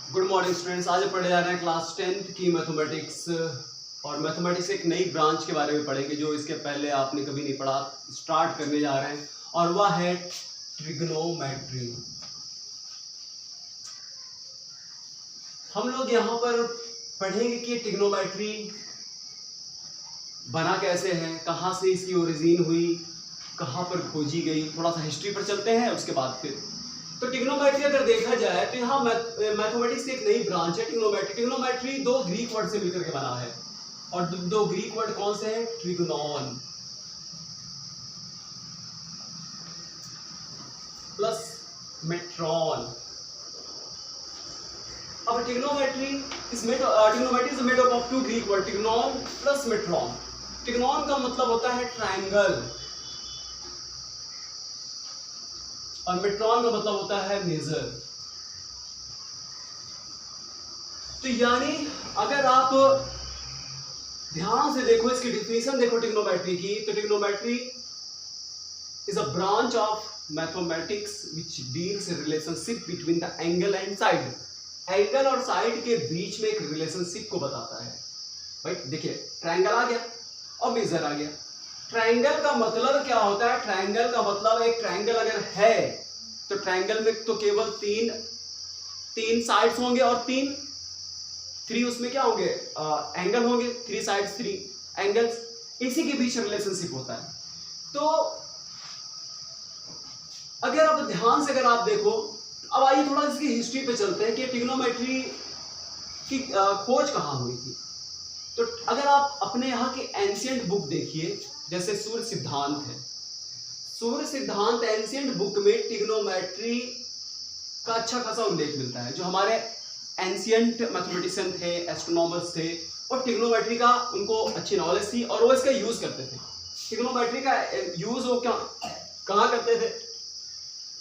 Good morning students. आज पढ़े जा रहे हैं क्लास 10th की मैथमेटिक्स। और मैथमेटिक्स एक नई ब्रांच के बारे में पढ़ेंगे जो इसके पहले आपने कभी नहीं पढ़ा। स्टार्ट करने जा रहे हैं और वह है ट्रिग्नोमेट्री। हम लोग यहाँ पर पढ़ेंगे कि ट्रिग्नोमेट्री बना कैसे है, कहाँ से इसकी ओरिजिन हुई, कहाँ पर खोजी गई। थोड़ा सा हिस्ट्री पर चलते हैं, उसके बाद फिर तो ट्रिग्नोमेट्री अगर देखा जाए तो यहाँ मैथमेटिक्स की एक नई ब्रांच है ट्रिग्नोमेट्री। ट्रिग्नोमेट्री दो ग्रीक वर्ड से मिलकर के बना है और दो ग्रीक वर्ड कौन से हैं? Trigonon plus metron. अब trigonometry is made of two Greek word, trigonon plus metron. Trigonon का मतलब होता है ट्रायंगल और मेट्रॉन का मतलब होता है मेजर। तो यानी अगर आप ध्यान से देखो, इसकी डिफिनेशन देखो ट्रिग्नोमेट्री की, तो trigonometry is a branch of mathematics which deals relationship between the angle and side. Angle और साइड के बीच में एक रिलेशनशिप को बताता है। भाई देखिए, ट्रायंगल आ गया और मेजर आ गया। ट्रायंगल का मतलब क्या होता है? ट्रायंगल का मतलब एक ट्रायंगल अगर है तो ट्रायंगल में तो केवल तीन साइड्स होंगे और थ्री उसमें क्या होंगे? एंगल होंगे। 3 साइड्स 3 एंगल्स, इसी के बीच रिलेशनशिप होता है। तो अगर आप ध्यान से अगर आप देखो, अब आइए थोड़ा इसकी हिस्ट्री पे चलते हैं कि ट्रिग्नोमेट्री की खोज कहाँ हुई थी। तो अगर आप अपने यहाँ के एंशिएंट बुक देखिए, जैसे सूर्य सिद्धांत है, सूर्य सिद्धांत एंशिएंट बुक में ट्रिग्नोमेट्री का अच्छा खासा उल्लेख मिलता है। जो हमारे एंशिएंट मैथमेटिशियन थे, एस्ट्रोनॉमर्स थे, और ट्रिग्नोमेट्री का उनको अच्छी नॉलेज थी और वो इसका यूज करते थे। ट्रिग्नोमेट्री का यूज वो कहाँ करते थे?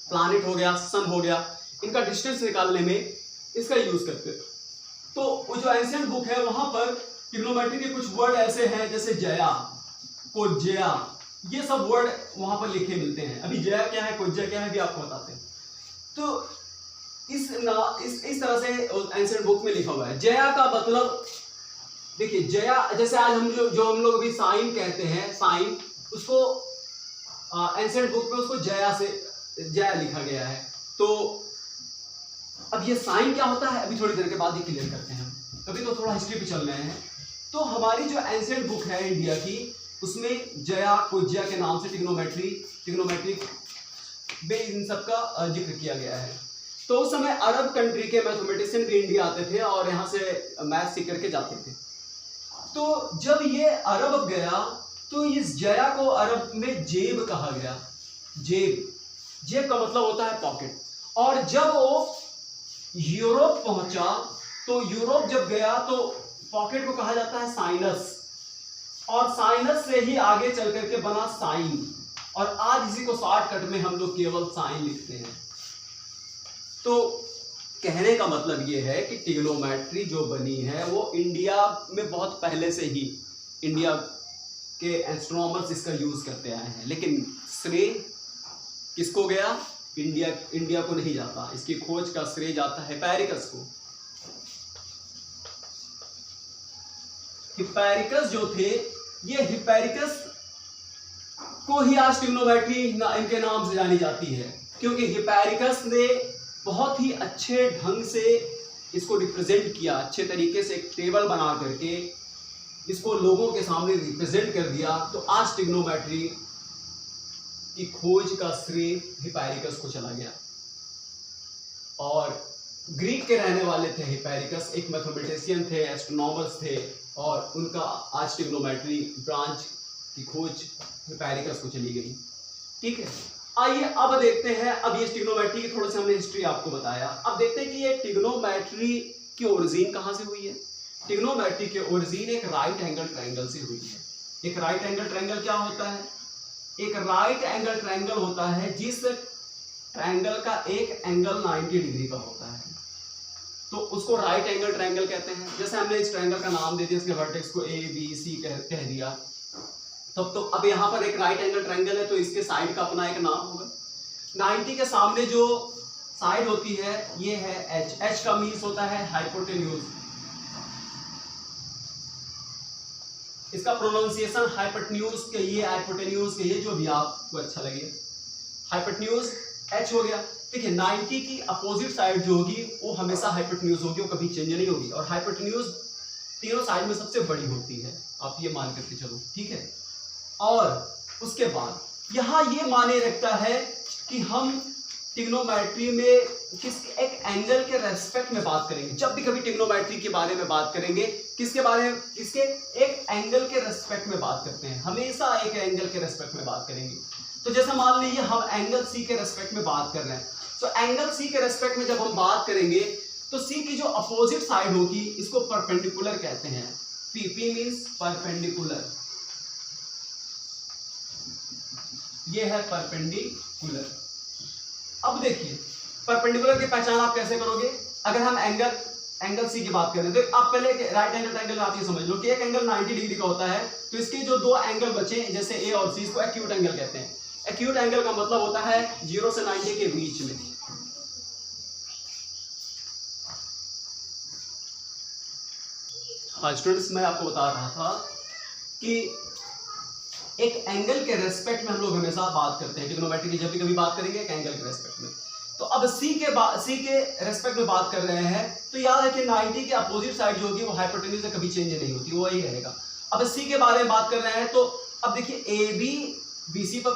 प्लैनेट हो गया, सन हो गया, इनका डिस्टेंस निकालने में इसका यूज करते थे। तो वो जो एंशिएंट बुक है वहां पर ट्रिग्नोमेट्री के कुछ वर्ड ऐसे हैं जैसे जया, कोज्या, ये सब वर्ड वहां पर लिखे मिलते हैं। अभी जया क्या है, कोज्या क्या है, भी आपको बताते हैं। तो इस तरह से एंशिएंट बुक में लिखा हुआ है। जया का मतलब देखिए, जया जैसे आज हम जो हम लोग अभी साइन कहते हैं, साइन, उसको एंशिएंट बुक में उसको जया लिखा गया है। तो अब ये साइन क्या होता है अभी थोड़ी देर के बाद ही क्लियर करते हैं। अभी तो थोड़ा हिस्ट्री पे चल रहे हैं। तो हमारी जो एंशिएंट बुक है इंडिया की, उसमें जया, कोज्या के नाम से ट्रिग्नोमेट्रिक में इन सब का जिक्र किया गया है। तो उस समय अरब कंट्री के मैथमेटिशियन भी इंडिया आते थे और यहाँ से मैथ सीख करके जाते थे। तो जब ये अरब गया तो इस जया को अरब में जेब कहा गया। जेब का मतलब होता है पॉकेट। और जब वो यूरोप पहुंचा तो यूरोप जब गया तो पॉकेट को कहा जाता है साइनस, और साइनस से ही आगे चल करके बना साइन, और आज इसी को शॉर्टकट में हम लोग केवल साइन लिखते हैं। तो कहने का मतलब ये है कि ट्रिग्नोमेट्री जो बनी है वो इंडिया में बहुत पहले से ही इंडिया के एस्ट्रोनॉमर्स इसका यूज करते आए हैं, लेकिन श्रेय किसको गया? इंडिया को नहीं जाता। इसकी खोज का श्रेय जाता है हिपैरिकस को। हिपैरिकस जो थे, ये हिपैरिकस को ही आज ट्रिग्नोमेट्री इनके नाम से जानी जाती है, क्योंकि हिपैरिकस ने बहुत ही अच्छे ढंग से इसको रिप्रेजेंट किया। अच्छे तरीके से एक टेबल बना करके इसको लोगों के सामने रिप्रेजेंट कर दिया। तो आज ट्रिग्नोमेट्री की खोज का श्रेय हिपैरिकस को चला गया। और ग्रीक के रहने वाले थे हिपैरिकस, एक मैथमेटिशियन थे, एस्ट्रोनॉमर्स थे, और उनका आज ट्रिग्नोमेट्री ब्रांच की खोज हिपैरिकस को चली गई। ठीक है, आइए अब देखते हैं। अब ये ट्रिग्नोमेट्री की थोड़ा सा हमने हिस्ट्री आपको बताया। अब देखते हैं कि ये ट्रिग्नोमेट्री की ओरिजिन कहाँ से हुई है। ट्रिग्नोमेट्री की ओरिजिन एक राइट एंगल ट्रायंगल से हुई है। एक राइट एंगल ट्रायंगल क्या होता है? एक राइट एंगल ट्रायंगल होता है जिस ट्रायंगल का एक एंगल 90 डिग्री का होता है, तो उसको राइट एंगल ट्रायंगल कहते हैं। जैसे हमने इस ट्रायंगल का नाम दे दिया, इसके वर्टेक्स को ए बी सी कह दिया। तब तो अब यहाँ पर एक राइट एंगल ट्रायंगल है तो इसके साइड का अपना एक नाम होगा। 90 के सामने जो साइड होती है ये है एच, एच का मीन्स होता है हाइपोटेन्यूज, इसका प्रोनाउंसिएशन हाइपोटेन्यूज कहिए, हाइपोटेन्यूज कहिए, जो भी आपको अच्छा लगे। हाइपोटेन्यूज एच हो गया। देखिए 90 की अपोजिट साइड जो होगी वो हमेशा हाइपोटेन्यूज होगी, वो कभी चेंज नहीं होगी, और हाइपोटेन्यूज तीनों साइड में सबसे बड़ी होती है, आप ये मान करके चलो, ठीक है। और उसके बाद यहाँ ये माने रखता है कि हम ट्रिग्नोमेट्री में किस एक एंगल के रेस्पेक्ट में बात करेंगे। जब भी कभी ट्रिग्नोमेट्री के बारे में बात करेंगे, किसके बारे में, किसके, एक एंगल के रेस्पेक्ट में बात करते हैं, हमेशा एक एंगल के रेस्पेक्ट में बात करेंगे। तो जैसे मान लीजिए हम एंगल सी के रेस्पेक्ट में बात कर रहे हैं, तो एंगल सी के रेस्पेक्ट में जब हम बात करेंगे तो सी की जो अपोजिट साइड होगी इसको परपेंडिकुलर कहते हैं। पी, पी मीन्स परपेंडिकुलर, ये है परपेंडिकुलर। अब देखिए परपेंडिकुलर की पहचान आप कैसे करोगे। अगर हम एंगल सी की बात करें तो आप पहले राइट एंगल ट्रायंगल आप ये समझ लो कि एक एंगल 90 डिग्री का होता है, तो इसके जो दो एंगल बचे जैसे ए और सी, इसको एक्यूट एंगल कहते हैं। एक्यूट एंगल का मतलब होता है 0 से 90 के बीच में। हाँ स्टूडेंट्स, मैं आपको बता रहा था कि एक एंगल के रेस्पेक्ट में हम लोग हमेशा बात करते हैं, ट्रिग्नोमेट्री की जब भी कभी बात करेंगे एक एंगल के रेस्पेक्ट में। तो अब सी के रेस्पेक्ट में बात कर रहे हैं, तो याद है कि 90 के अपोजिट साइड जो होगी वो हाइपोटेन्यूज से कभी चेंज नहीं होती, वो वही रहेगा। अब सी के बारे में बात कर रहे हैं, तो अब देखिए ए बी बीसी पर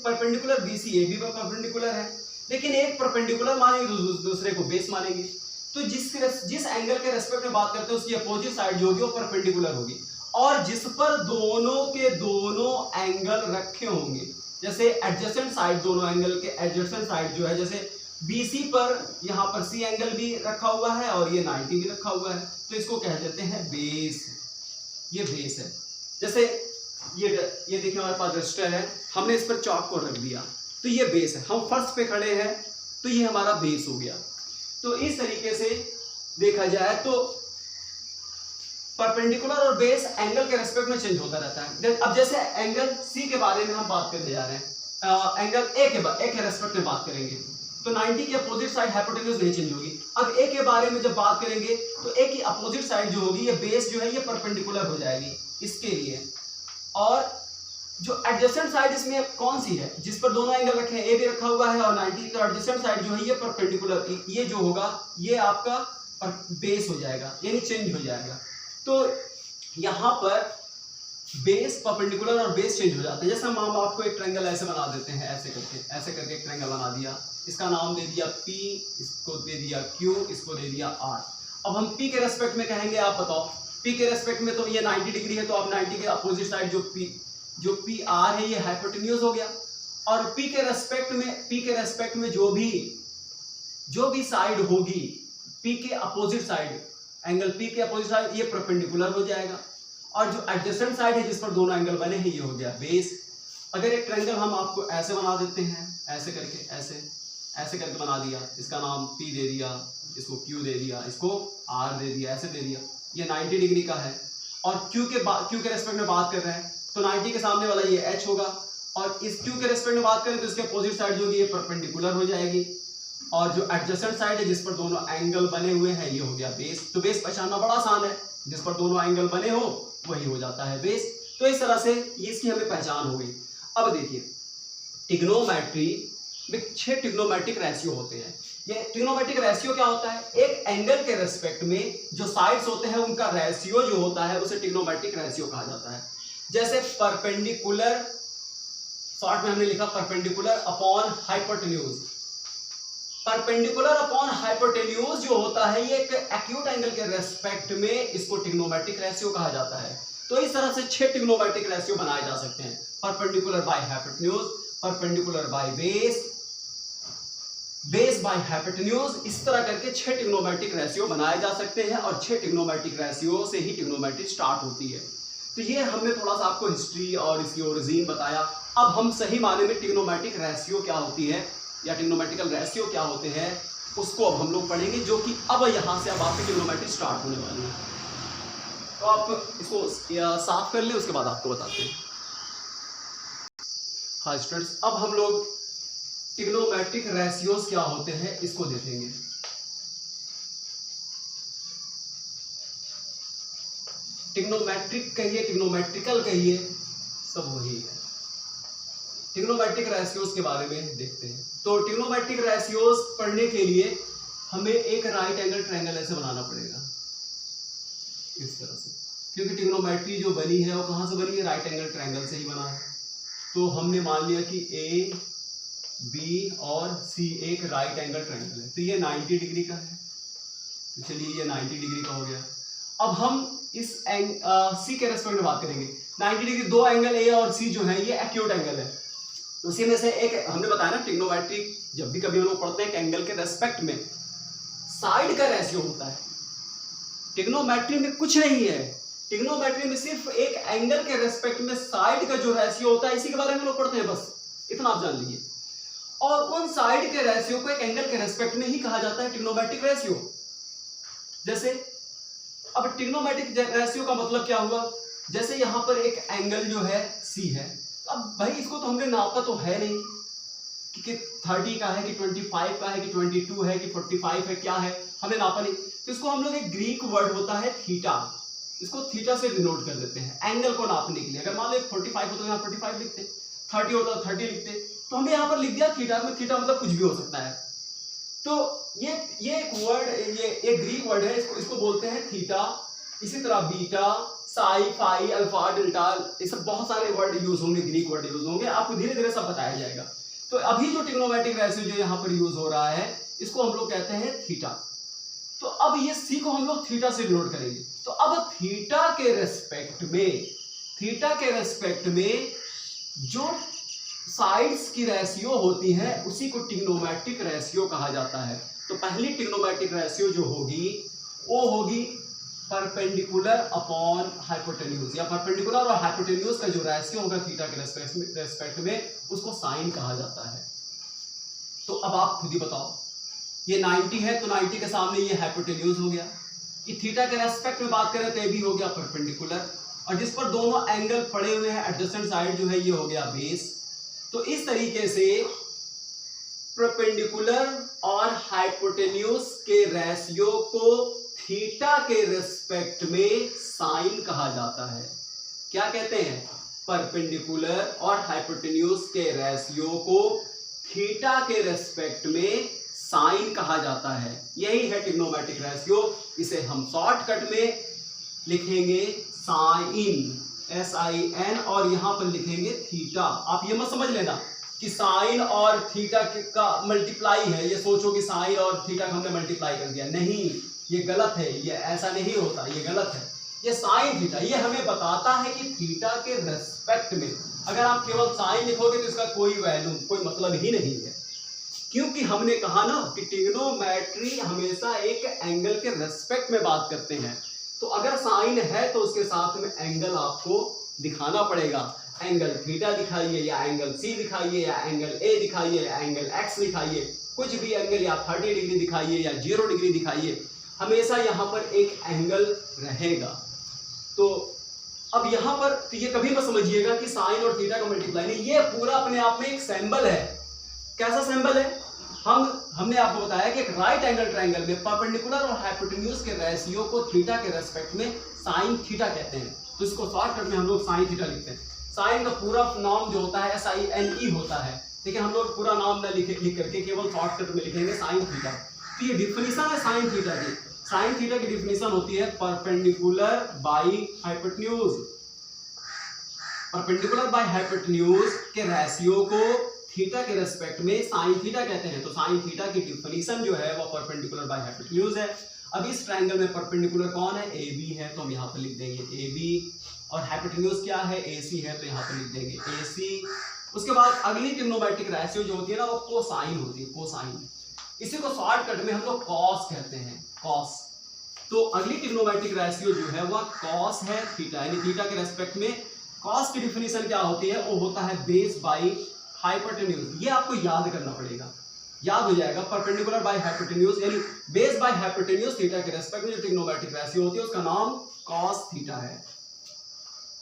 परपेंडिकुलर, बीसी ए बी पर परपेंडिकुलर है, लेकिन एक परपेंडिकुलर मानेंगे दूसरे को बेस मानेंगे। तो जिस एंगल के रेस्पेक्ट में बात करते हैं उसकी अपोजिट साइड जो होगी वो परपेंडिकुलर होगी, और जिस पर दोनों के दोनों एंगल रखे होंगे, जैसे एडजेसेंट साइड, दोनों एंगल के एडजेसेंट साइड जो है, जैसे BC पर यहाँ पर C एंगल भी रखा हुआ है और ये 90 भी रखा हुआ है, तो इसको कह देते हैं बेस। ये बेस है। जैसे ये देखिए हमारे पास रजिस्टर है, हमने इस पर चौक को रख दिया, तो ये बेस है। हम फर्स्ट पे खड़े हैं तो ये हमारा बेस हो गया। तो इस तरीके से देखा जाए तो परपेंडिकुलर और बेस एंगल के रेस्पेक्ट में चेंज होता रहता है। अब जैसे एंगल सी के बारे में हम बात करने जा रहे हैं, एंगल ए के रेस्पेक्ट में बात करेंगे, तो 90 की अपोजिट साइड हाइपोटेन्यूज नहीं चेंज होगी। अब ए के बारे में जब बात करेंगे तो ए की अपोजिट साइड जो होगी, ये बेस जो है ये परपेंडिकुलर हो जाएगी इसके लिए। और जो एडजेसेंट साइड इसमें कौन सी है, जिस पर दोनों एंगल रखे हैं, ए भी रखा हुआ है और 90 का एडजेसेंट साइड जो है ये परपेंडिकुलर, ये जो होगा ये आपका बेस हो जाएगा, यानी चेंज हो जाएगा। तो यहाँ पर बेस परपेंडिकुलर और बेस चेंज हो जाते हैं। जैसे हम आपको एक ट्रायंगल ऐसे बना देते हैं, ऐसे करके एक ट्रायंगल बना दिया, इसका नाम दे दिया P, इसको दे दिया Q, इसको दे दिया R। अब हम P के रेस्पेक्ट में कहेंगे, आप बताओ P के रेस्पेक्ट में तो ये 90 डिग्री है, तो अब 90 के अपोजिट साइड जो PR है ये हाइपोटेन्यूज हो गया। और P के रेस्पेक्ट में जो भी साइड होगी, P के अपोजिट साइड, एंगल P के अपोजिट साइड ये परपेंडिकुलर हो जाएगा, और जो एडजेसेंट साइड है जिस पर दोनों एंगल बने हैं ये हो गया बेस। अगर एक ट्रायंगल हम आपको ऐसे बना देते हैं, ऐसे करके बना दिया, इसका नाम P दे दिया, इसको Q दे दिया, इसको R दे दिया, ऐसे दे दिया, ये 90 डिग्री का है, और Q के रेस्पेक्ट में बात कर रहे हैं तो 90 के सामने वाला ये H होगा, और इस Q के रेस्पेक्ट में बात करें तो इसके अपोजिट साइड जो होगी ये परपेंडिकुलर हो जाएगी, और जो एडजेसेंट साइड है जिस पर दोनों एंगल बने हुए हैं ये हो गया बेस। तो बेस पहचानना बड़ा आसान है, जिस पर दोनों एंगल बने हो वही हो जाता है बेस। तो इस तरह से ये इसकी हमें पहचान हो गई। अब देखिए ट्रिग्नोमेट्री में 6 ट्रिग्नोमेट्रिक रेशियो होते हैं। ये ट्रिग्नोमेट्रिक रेशियो क्या होता है, एक एंगल के रेस्पेक्ट में जो साइड्स होते हैं उनका रेशियो जो होता है उसे ट्रिग्नोमेट्रिक रेशियो कहा जाता है। जैसे परपेंडिकुलर, शॉर्ट में हमने लिखा perpendicular upon hypotenuse. Perpendicular upon hypotenuse जो होता है ये एक एक्यूट एंगल के रेस्पेक्ट में, इसको ट्रिग्नोमेट्रिक रेशियो कहा जाता है। तो इस तरह से 6 ट्रिग्नोमेट्रिक रेशियो बनाए जा सकते हैं, perpendicular by hypotenuse, perpendicular by base, base by hypotenuse, इस तरह करके 6 ट्रिग्नोमेट्रिक रेशियो बनाए जा सकते हैं, और 6 ट्रिग्नोमेट्रिक रेशियो से ही ट्रिग्नोमेट्री स्टार्ट होती है। तो ये हमने थोड़ा सा आपको हिस्ट्री और इसकी ओरिजिन बताया। अब हम सही माने में ट्रिग्नोमेट्रिक रेशियो क्या होती है या ट्रिग्नोमेट्रिकल रेशियो क्या होते हैं उसको अब हम लोग पढ़ेंगे, जो कि अब यहाँ से अब आपकी ट्रिग्नोमेट्री स्टार्ट होने वाली है। तो आप इसको साफ कर लें, उसके बाद आपको बताते हैं। हाँ स्टूडेंट्स, अब हम लोग ट्रिग्नोमेट्रिक रेशियोज क्या होते हैं इसको देखेंगे। ट्रिग्नोमेट्रिक कहिए, ट्रिग्नोमेट्रिकल कहिए, सब वही है। ट्रिग्नोमेट्रिक रेशियोज के बारे में देखते हैं। तो ट्रिग्नोमेट्रिक रेशियोज पढ़ने के लिए हमें एक राइट एंगल ट्रायंगल ऐसे बनाना पड़ेगा, इस तरह से, क्योंकि ट्रिग्नोमेट्री जो बनी है वो कहाँ से बनी है, राइट एंगल ट्रायंगल से ही बना है। तो हमने मान लिया कि ए बी और सी एक राइट एंगल ट्रायंगल है, तो ये 90 डिग्री का है। तो चलिए ये 90 डिग्री का हो गया। अब हम इस सी के रेस्पेक्ट में बात करेंगे। 90 डिग्री, दो एंगल ए और सी जो है ये एक्यूट एंगल है। उसी में से एक हमने बताया ना, ट्रिग्नोमेट्रिक जब भी कभी हम लोग पढ़ते हैं कि एंगल के रेस्पेक्ट में साइड का रेशियो होता है। ट्रिग्नोमेट्री में कुछ नहीं है, ट्रिग्नोमेट्री में सिर्फ एक एंगल के रेस्पेक्ट में साइड का जो रेशियो होता है, इसी के बारे में लोग पढ़ते हैं, बस इतना आप जान लीजिए। और उन साइड के रेशियो को एक एंगल के रेस्पेक्ट में ही कहा जाता है ट्रिग्नोमेट्रिक रेशियो। जैसे अब ट्रिग्नोमेट्रिक रेशियो का मतलब क्या हुआ, जैसे यहां पर एक एंगल जो है सी है, अब भाई इसको तो हमने नापा तो है नहीं कि 30 का है कि 25 का है कि 22 है कि 45 है, क्या है, हमें नापा नहीं। तो इसको हम लोग एक ग्रीक वर्ड होता है थीटा, इसको थीटा से डिनोट कर देते हैं एंगल को नापने के लिए। अगर मान लो 45 होता है, यहाँ 45 लिखते, 30 होता है 30 लिखते, तो हमने यहाँ पर लिख दिया थीटा में। थीटा मतलब कुछ भी हो सकता है। तो ये एक वर्ड, ये एक ग्रीक वर्ड है, इसको बोलते हैं थीटा। इसी तरह beta, psi, phi, alpha, delta, ये सब बहुत सारे वर्ड यूज होंगे, ग्रीक वर्ड यूज होंगे, आपको धीरे धीरे सब बताया जाएगा। तो अभी जो ट्रिग्नोमेट्रिक रेशियो जो यहाँ पर यूज हो रहा है, इसको हम लोग कहते हैं थीटा। तो अब ये सी को हम लोग थीटा से डिनोट करेंगे। तो अब थीटा के रेस्पेक्ट में जो साइड्स की रेशियो होती है उसी को ट्रिग्नोमेट्रिक रेशियो कहा जाता है। तो पहली ट्रिग्नोमेट्रिक रेशियो जो होगी वो होगी परपेंडिकुलर अपॉन हाइपोटेन्यूज, या परपेंडिकुलर और हाइपोटेन्यूज का जो रेशियो होगा थीटा के रेस्पेक्ट में, उसको साइन कहा जाता है। तो अब आप खुद ही बताओ, ये 90 है तो 90 के सामने ये हाइपोटेन्यूज हो गया। ये थीटा के रेस्पेक्ट में बात करें तो ये भी हो गया परपेंडिकुलर, और जिस पर दोनों एंगल पड़े हुए हैं एडजेसेंट साइड जो है ये हो गया बेस। तो इस तरीके से परपेंडिकुलर और हाइपोटेन्यूज के रेशियो को थीटा के रेस्पेक्ट में साइन कहा जाता है। क्या कहते हैं, परपेंडिकुलर और हाइपोटेन्यूज के रेशियो को थीटा के रेस्पेक्ट में साइन कहा जाता है। यही है ट्रिग्नोमेट्रिक रेशियो। इसे हम शॉर्टकट में लिखेंगे साइन, SIN, और यहां पर लिखेंगे थीटा। आप ये मत समझ लेना कि साइन और थीटा का मल्टीप्लाई है, ये सोचो कि साइन और थीटा का हमने मल्टीप्लाई कर दिया, नहीं, ये गलत है, ये ऐसा नहीं होता, ये गलत है। ये साइन थीटा ये हमें बताता है कि थीटा के रेस्पेक्ट में अगर आप केवल साइन लिखोगे तो इसका कोई वैल्यू, कोई मतलब ही नहीं है, क्योंकि हमने कहा ना कि ट्रिग्नोमेट्री हमेशा एक एंगल के रेस्पेक्ट में बात करते हैं। तो अगर साइन है तो उसके साथ में एंगल आपको दिखाना पड़ेगा। एंगल थीटा दिखाइए, या एंगल सी दिखाइए, या एंगल ए दिखाइए, या एंगल एक्स दिखाइए, कुछ भी एंगल, या 30 डिग्री दिखाइए या 0 डिग्री दिखाइए, हमेशा यहाँ पर एक एंगल रहेगा। तो अब यहाँ पर तो ये कभी मत समझिएगा कि साइन और थीटा का मल्टीप्लाई, नहीं, ये पूरा अपने आप में एक सिंबल है। कैसा सिंबल है, हमने आपको बताया कि एक राइट एंगल ट्रायंगल में परपेंडिकुलर और हाइपोटेन्यूज के रेशियो को थीटा के रेस्पेक्ट में साइन थीटा कहते हैं। तो इसको शॉर्टकट में हम लोग साइन थीटा लिखते हैं। साइन का पूरा नाम जो होता है SINE होता है, लेकिन हम लोग पूरा नाम न लिख करके केवल शॉर्टकट में लिखेंगे साइन थीटा। तो ये डिफिनीशन है साइन थीटा की। साइन थीटा की डिफिनीशन होती है perpendicular by hypotenuse. Perpendicular by hypotenuse के रेशियो को थीटा के रेस्पेक्ट में साइन थीटा कहते हैं। तो साइन थीटा की डिफिनीशन जो है वो परपेंडिकुलर बाई हाइपोटेन्यूज है। अब इस ट्रायंगल में परपेंडिकुलर कौन है, AB है, तो हम यहाँ पर लिख देंगे AB, और हाइपोटेन्यूज क्या है, AC है, तो यहाँ पर लिख देंगे AC। उसके बाद अगली ट्रिग्नोमेट्रिक रेशियो जो होती है ना वो कोसाइन होती है, कोसाइन। इसी को शॉर्टकट में हम लोग कॉस कहते हैं, कॉस। तो अगली ट्रिग्नोमेट्रिक रेशियो जो है वह कॉस है थीटा, यानी थीटा के रेस्पेक्ट में कॉस की डिफिनीशन क्या होती है, वो होता है बेस बाई हाइपोटेन्यूज। ये आपको याद करना पड़ेगा, याद हो जाएगा। परपेंडिकुलर बाय हाइपोटेन्यूज यानी बेस बाय हाइपोटेन्यूज थीटा के रेस्पेक्ट में जो ट्रिग्नोमेट्रिक रेशियो होती है उसका नाम कॉस थीटा है।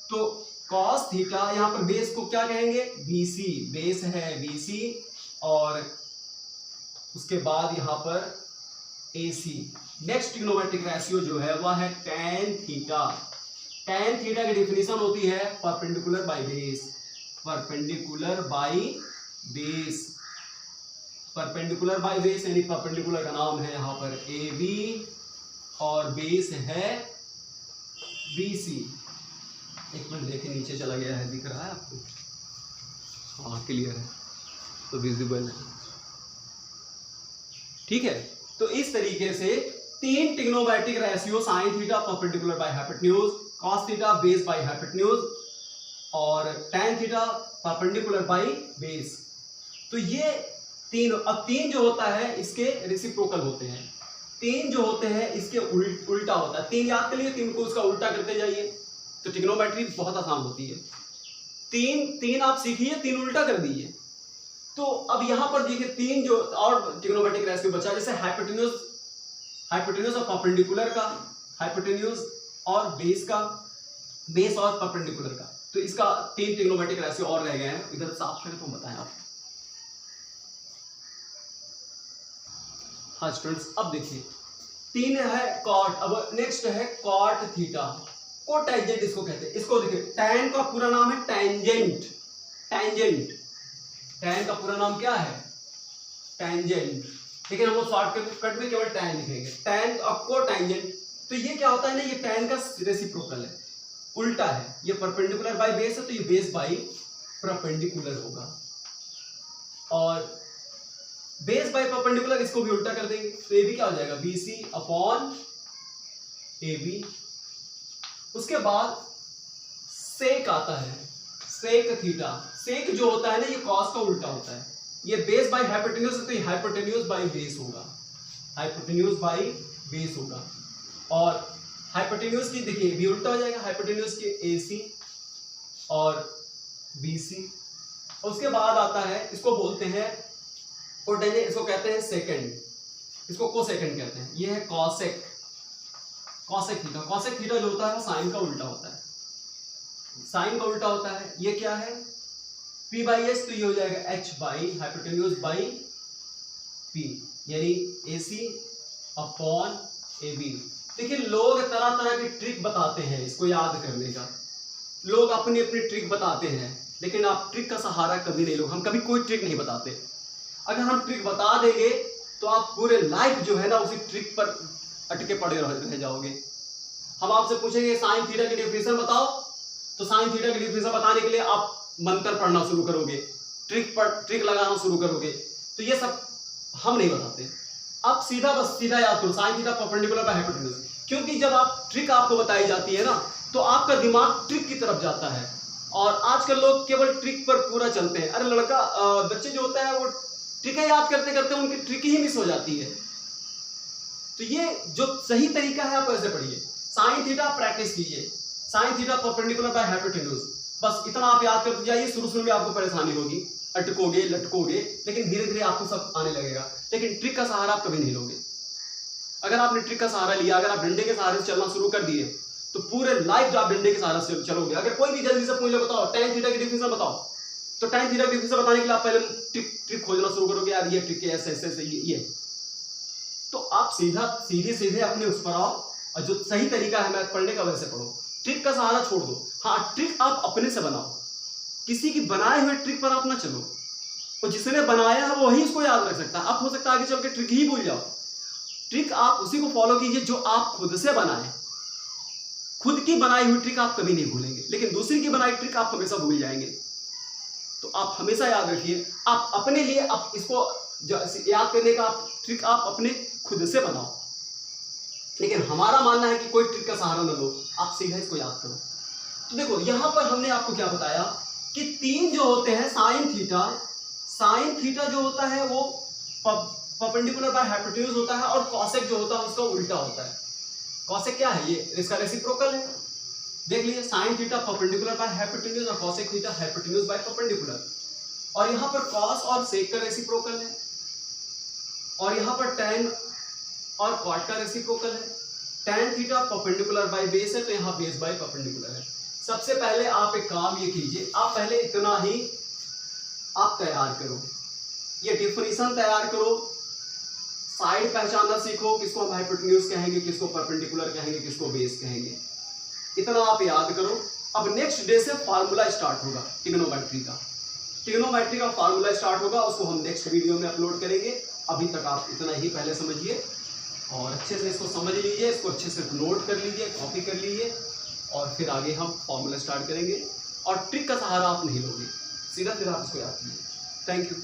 तो कॉस थीटा, यहाँ पर बेस को क्या कहेंगे, BC, बेस है BC, और उसके बाद यहाँ पर AC। नेक्स्ट ट्रिग्नोमेट्रिक रेशियो जो है वह है tan थीटा। tan थीटा की डेफिनेशन होती है perpendicular by base. Perpendicular by base, perpendicular by base यानी परपेंडिकुलर का नाम है यहाँ पर AB और बेस है BC। एक मिनट देखें, नीचे चला गया है, दिख रहा है आपको? हाँ क्लियर है, तो विजिबल है, ठीक है। तो इस तरीके से तीन trigonometric ratio sign theta perpendicular by hypotenuse, cos theta base bye hypotenuse और tan theta perpendicular by base. तो ये तीन, अब तीन जो होता है इसके रेसिप्रोकल होते हैं, तीन जो होते हैं इसके उल्टा होता है। तीन याद कर लिए, तीन को उसका उल्टा करते जाइए तो ट्रिग्नोमेट्री बहुत आसान होती है। तीन तीन आप सीखिए, तीन उल्टा कर दीजिए। तो अब यहां पर देखिए तीन जो और ट्रिग्नोमेट्रिक रेशियो बचा, जैसे हाइपोटेन्यूज और परपेंडिकुलर का, हाइपोटेन्यूज और बेस का, बेस और परपेंडिकुलर का। तो इसका तीन ट्रिग्नोमेट्रिक रेशियो और रह गए हैं, इधर साफ करें तो बताएं आप। हाँ स्टूडेंट्स, अब देखिए तीन है कॉट, अब नेक्स्ट है कॉट थीटा। कोटैंजेंट इसको कहते हैं। इसको देखिए, टैन का पूरा नाम है टैंजेंट। टैंजेंट, टैन का पूरा नाम क्या है? टैंजेंट। लेकिन हम लोग शॉर्टकट में केवल टैन लिखेंगे, टैन और कोटैंजेंट। तो ये क्या होता है ना, ये टैन का रेसिप्रोकल है, उल्टा है। ये परपेंडिकुलर बाय बेस है तो ये बेस बाय परपेंडिकुलर होगा, और बेस बाय परपेंडिकुलर इसको भी उल्टा कर देंगे तो ये भी क्या हो जाएगा, BC अपॉन AB। उसके बाद सेक आता है, सेक थीटा। सेक जो होता है ना, ये कॉस का उल्टा होता है। ये बेस बाय हाइपोटेन्यूज है तो ये हाइपोटेन्यूज बाय बेस होगा, हाइपोटेन्यूज बाय बेस होगा। और हाइपोटेन्यूज की देखिए भी उल्टा हो जाएगा, हाइपोटेन्यूज के AC और BC। उसके बाद आता है, इसको बोलते हैं कोटैंजेंट, इसको कहते हैं सेकंड, इसको कोसेकंड कहते हैं। ये है cosec, cosec theta. Cosec theta जो होता है वो साइन का उल्टा होता है, साइन का उल्टा होता है। ये क्या है, P/S, तो ये हो जाएगा H by hypotenuse by P, यानी AC अपॉन AB। देखिए लोग तरह तरह की ट्रिक बताते हैं इसको याद करने का, लोग अपनी अपनी ट्रिक बताते हैं, लेकिन आप ट्रिक का सहारा कभी नहीं लो। हम कभी कोई ट्रिक नहीं बताते। अगर हम ट्रिक बता देंगे तो आप पूरे लाइफ जो है ना उसी ट्रिक पर अटके पड़े रह जाओगे। हम आपसे पूछेंगे साइन थीटा की डेफिनेशन बताओ, तो साइन थीटा की डेफिनेशन बताने के लिए आप मंत्र पढ़ना शुरू करोगे, ट्रिक लगाना शुरू करोगे। तो ये सब हम नहीं बताते। आप सीधा बस सीधा याद करो, sign theta perpendicular by hypotenuse. क्योंकि जब आप ट्रिक आपको बताई जाती है ना, तो आपका दिमाग ट्रिक की तरफ जाता है। और आजकल लोग केवल ट्रिक पर पूरा चलते हैं। अरे लड़का, बच्चे जो होता है वो ट्रिकें याद करते करते उनकी ट्रिक ही मिस हो जाती है। तो ये जो सही तरीका है आप ऐसे पढ़िए, साइन थीटा प्रैक्टिस कीजिए, sign theta perpendicular by hypotenuse, बस इतना आप याद करते जाइए। शुरू में आपको परेशानी होगी, अटकोगे लटकोगे, लेकिन धीरे धीरे आपको सब आने लगेगा। लेकिन ट्रिक का सहारा आप कभी नहीं लोगे। अगर आपने ट्रिक का सहारा लिया, अगर आप डंडे के सहारे से चलना शुरू कर दिए, तो पूरे लाइफ जो आप डंडे के सहारे से चलोगे। अगर कोई भी जल्दी से पूछ लो, बताओ tan थीटा की डेफिनेशन बताओ, तो tan थीटा की डेफिनेशन बताने के लिए आप पहले ट्रिक खोजना शुरू करोगे, यार ये ट्रिक ऐसे ऐसे ऐसे ये। तो आप सीधे अपने उस पर आओ, और जो सही तरीका है मैथ पढ़ने का वैसे पढ़ो। ट्रिक का सहारा छोड़ दो। हाँ, ट्रिक आप अपने से बनाओ, किसी की बनाए हुए ट्रिक पर आप ना चलो। और जिसने बनाया है वो वही उसको याद रख सकता है। आप हो सकता है आगे चल के ट्रिक ही भूल जाओ। ट्रिक आप उसी को फॉलो कीजिए जो आप खुद से बनाए। खुद की बनाई हुई ट्रिक आप कभी नहीं भूलेंगे, लेकिन दूसरी की बनाई ट्रिक आप हमेशा भूल जाएंगे। तो आप हमेशा याद रखिए, आप अपने लिए आप इसको याद करने का ट्रिक आप अपने खुद से बनाओ। लेकिन हमारा मानना है कि कोई ट्रिक का सहारा न लो, आप सीधा इसको याद करो। तो देखो यहां पर हमने आपको क्या बताया कि तीन जो होते हैं साइन थीटा जो होता है वो परपेंडिकुलर बाय हाइपोटेन्यूज होता है, और कॉसेक जो होता है उसका उल्टा होता है। कॉसेक क्या है, ये इसका रेसिप्रोकल है। देख लीजिए, sine theta perpendicular by hypotenuse और cosec theta hypotenuse by perpendicular. और यहां पर कॉस और सेक का रेसिप्रोकल है, और यहां पर टैन और कॉट का रेसिप्रोकल है। Tan theta perpendicular by base है, तो यहां बेस बाय परपेंडिकुलर है। सबसे पहले आप एक काम ये कीजिए, आप पहले इतना ही आप तैयार करो, ये डिफिनीशन तैयार करो, साइड पहचानना सीखो, किसको हम हाइपोटेन्यूज कहेंगे, किसको परपेंडिकुलर कहेंगे, किसको बेस कहेंगे, इतना आप याद करो। अब नेक्स्ट डे से फार्मूला स्टार्ट होगा ट्रिग्नोमेट्री का। ट्रिग्नोमेट्री का फार्मूला स्टार्ट होगा, उसको हम नेक्स्ट वीडियो में अपलोड करेंगे। अभी तक आप इतना ही पहले समझिए और अच्छे से इसको समझ लीजिए, इसको अच्छे से नोट कर लीजिए, कॉपी कर लीजिए और फिर आगे हम फार्मूला स्टार्ट करेंगे। और ट्रिक का सहारा आप नहीं लोगे, सीधा आप इसको याद कीजिए। Thank you.